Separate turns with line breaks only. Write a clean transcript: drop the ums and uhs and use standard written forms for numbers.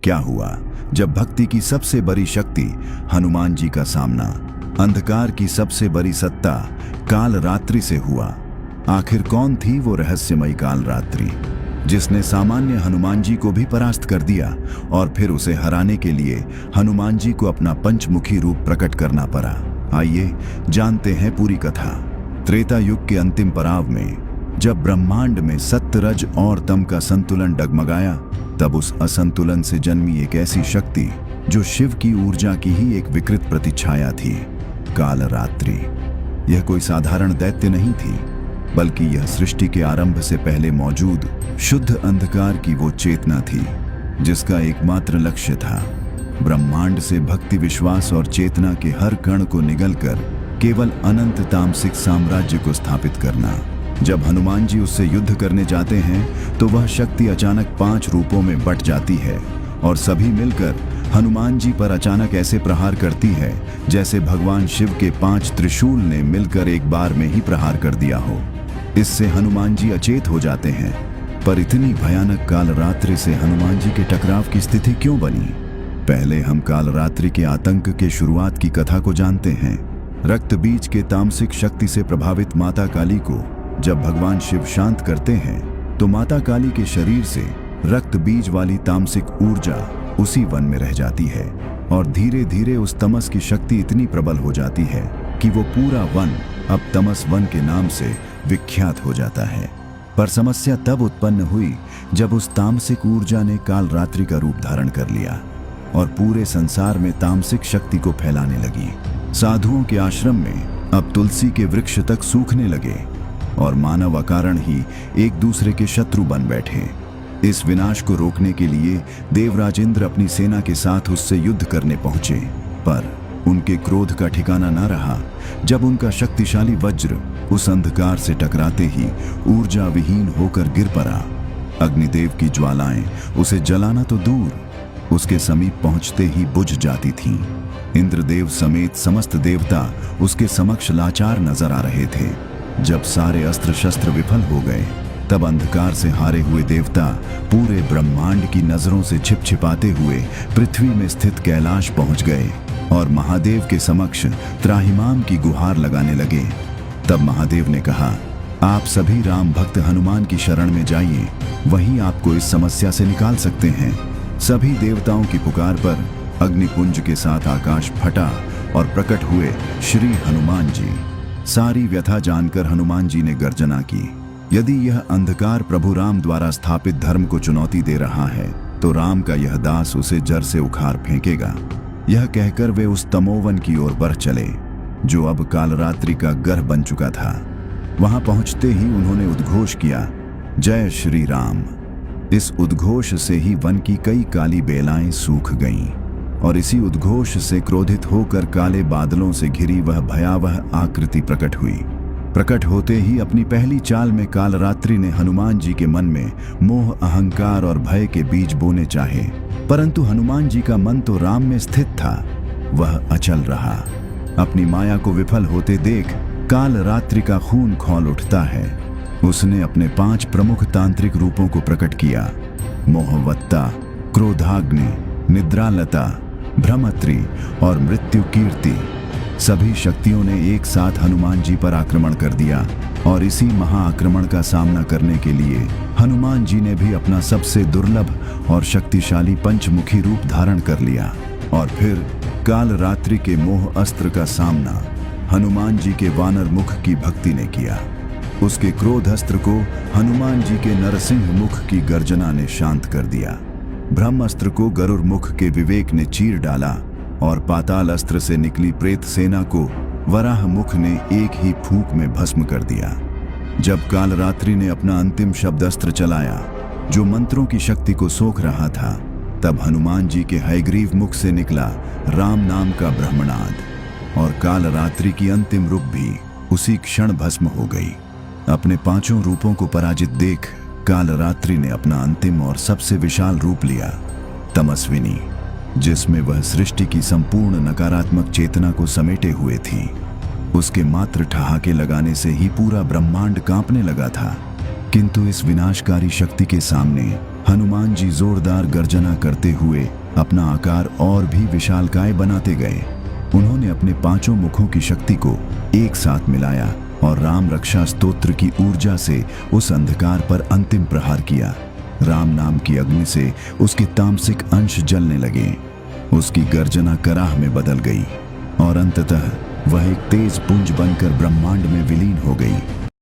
क्या हुआ जब भक्ति की सबसे बड़ी शक्ति हनुमान जी का सामना अंधकार की सबसे बड़ी सत्ता काल रात्रि से हुआ? आखिर कौन थी वो रहस्यमयी काल रात्रि जिसने सामान्य हनुमान जी को भी परास्त कर दिया और फिर उसे हराने के लिए हनुमान जी को अपना पंचमुखी रूप प्रकट करना पड़ा? आइए जानते हैं पूरी कथा। त्रेता युग के अंतिम पड़ाव में जब ब्रह्मांड में सत्य रज और तम का संतुलन डगमगाया, तब उस असंतुलन से जन्मी एक ऐसी शक्ति जो शिव की ऊर्जा की ही एक विकृत प्रतिछाया थी, काल रात्रि। यह कोई साधारण दैत्य नहीं थी, बल्कि यह सृष्टि के आरंभ से पहले मौजूद शुद्ध अंधकार की वो चेतना थी जिसका एकमात्र लक्ष्य था ब्रह्मांड से भक्ति, विश्वास और चेतना के हर कण को निगलकर केवल अनंत तामसिक साम्राज्य को स्थापित करना। जब हनुमान जी उससे युद्ध करने जाते हैं तो वह शक्ति अचानक 5 रूपों में बट जाती है और सभी मिलकर हनुमान जी पर अचानक ऐसे प्रहार करती है जैसे भगवान शिव के 5 त्रिशूल ने मिलकर एक बार में ही प्रहार कर दिया हो। इससे हनुमान जी अचेत हो जाते हैं। पर इतनी भयानक काल रात्रि से हनुमान जी के टकराव की स्थिति क्यों बनी? पहले हम काल रात्रि के आतंक के शुरुआत की कथा को जानते हैं। रक्त बीज के तामसिक शक्ति से प्रभावित माता काली को जब भगवान शिव शांत करते हैं तो माता काली के शरीर से रक्त बीज वाली तामसिक ऊर्जा उसी वन में रह जाती है और धीरे धीरे उस तमस की शक्ति इतनी प्रबल हो जाती है कि वो पूरा वन अब तमस वन के नाम से विख्यात हो जाता है। पर समस्या तब उत्पन्न हुई जब उस तामसिक ऊर्जा ने काल रात्रि का रूप धारण कर लिया और पूरे संसार में तामसिक शक्ति को फैलाने लगी। साधुओं के आश्रम में अब तुलसी के वृक्ष तक सूखने लगे और मानव अकारण ही एक दूसरे के शत्रु बन बैठे। इस विनाश को रोकने के लिए देवराज इंद्र अपनी सेना के साथ उससे युद्ध करने पहुंचे, पर उनके क्रोध का ठिकाना न रहा जब उनका शक्तिशाली वज्र उस अंधकार से टकराते ही ऊर्जा विहीन होकर गिर पड़ा। अग्निदेव की ज्वालाएं उसे जलाना तो दूर, उसके समीप पहुंचते ही बुझ जाती थीं। इंद्रदेव समेत समस्त देवता उसके समक्ष लाचार नजर आ रहे थे। जब सारे अस्त्र शस्त्र विफल हो गए, तब अंधकार से हारे हुए देवता पूरे ब्रह्मांड की नजरों से छिप छिपाते हुए पृथ्वी में स्थित कैलाश पहुंच गए और महादेव के समक्ष त्राहिमाम की गुहार लगाने लगे। तब महादेव ने कहा, आप सभी राम भक्त हनुमान की शरण में जाइए, वहीं आपको इस समस्या से निकाल सकते हैं। सभी देवताओं की पुकार पर अग्निपुंज के साथ आकाश फटा और प्रकट हुए श्री हनुमान जी। सारी व्यथा जानकर हनुमान जी ने गर्जना की, यदि यह अंधकार प्रभु राम द्वारा स्थापित धर्म को चुनौती दे रहा है तो राम का यह दास उसे जड़ से उखाड़ फेंकेगा। यह कहकर वे उस तमोवन की ओर बढ़ चले जो अब कालरात्रि का गर्भ बन चुका था। वहां पहुंचते ही उन्होंने उद्घोष किया, जय श्री राम। इस उद्घोष से ही वन की कई काली बेलाएं सूख गईं और इसी उद्घोष से क्रोधित होकर काले बादलों से घिरी वह भयावह आकृति प्रकट हुई। प्रकट होते ही अपनी पहली चाल में कालरात्रि ने हनुमान जी के मन में मोह, अहंकार और भय के बीज बोने चाहे, परंतु हनुमान जी का मन तो राम में स्थित था। वह अचल रहा। अपनी माया को विफल होते देख कालरात्रि का खून खौल उठता है। उसने अपने 5 प्रमुख तांत्रिक रूपों को प्रकट किया, मोहवत्ता, क्रोधाग्नि, निद्रालता, भ्रमत्री और मृत्यु कीर्ति। सभी शक्तियों ने एक साथ हनुमान जी पर आक्रमण कर दिया और इसी महाआक्रमण का सामना करने के लिए हनुमान जी ने भी अपना सबसे दुर्लभ और शक्तिशाली पंचमुखी रूप धारण कर लिया। और फिर कालरात्रि के मोह अस्त्र का सामना हनुमान जी के वानर मुख की भक्ति ने किया। उसके क्रोध अस्त्र को हनुमान जी के नरसिंह मुख की गर्जना ने शांत कर दिया। ब्रह्म अस्त्र को गरुड़ मुख के विवेक ने चीर डाला और पाताल अस्त्र से निकली प्रेत सेना को वराह मुख ने एक ही फूंक में भस्म कर दिया। जब कालरात्रि ने अपना अंतिम शब्द अस्त्र चलाया जो मंत्रों की शक्ति को सोख रहा था, तब हनुमान जी के हयग्रीव मुख से निकला राम नाम का ब्रह्मनाद और कालरात्रि की अंतिम रूप भी उसी क्षण भस्म हो गई। अपने 5 रूपों को पराजित देख कालरात्रि ने अपना अंतिम और सबसे विशाल रूप लिया, तमस्विनी, जिसमें वह सृष्टि की संपूर्ण नकारात्मक चेतना को समेटे हुए थी। उसके मात्र ठहाके लगाने से ही पूरा ब्रह्मांड कांपने लगा था। किंतु इस विनाशकारी शक्ति के सामने हनुमान जी जोरदार गर्जना करते हुए अपना आकार और भी विशालकाय बनाते गए। उन्होंने अपने पांचों मुखों की शक्ति को एक साथ मिलाया और राम रक्षा स्तोत्र की ऊर्जा से उस अंधकार पर अंतिम प्रहार किया। राम नाम की अग्नि से उसके तामसिक अंश जलने लगे। उसकी गर्जना कराह में बदल गई और अंततः वह एक तेज पुंज बनकर ब्रह्मांड में विलीन हो गई।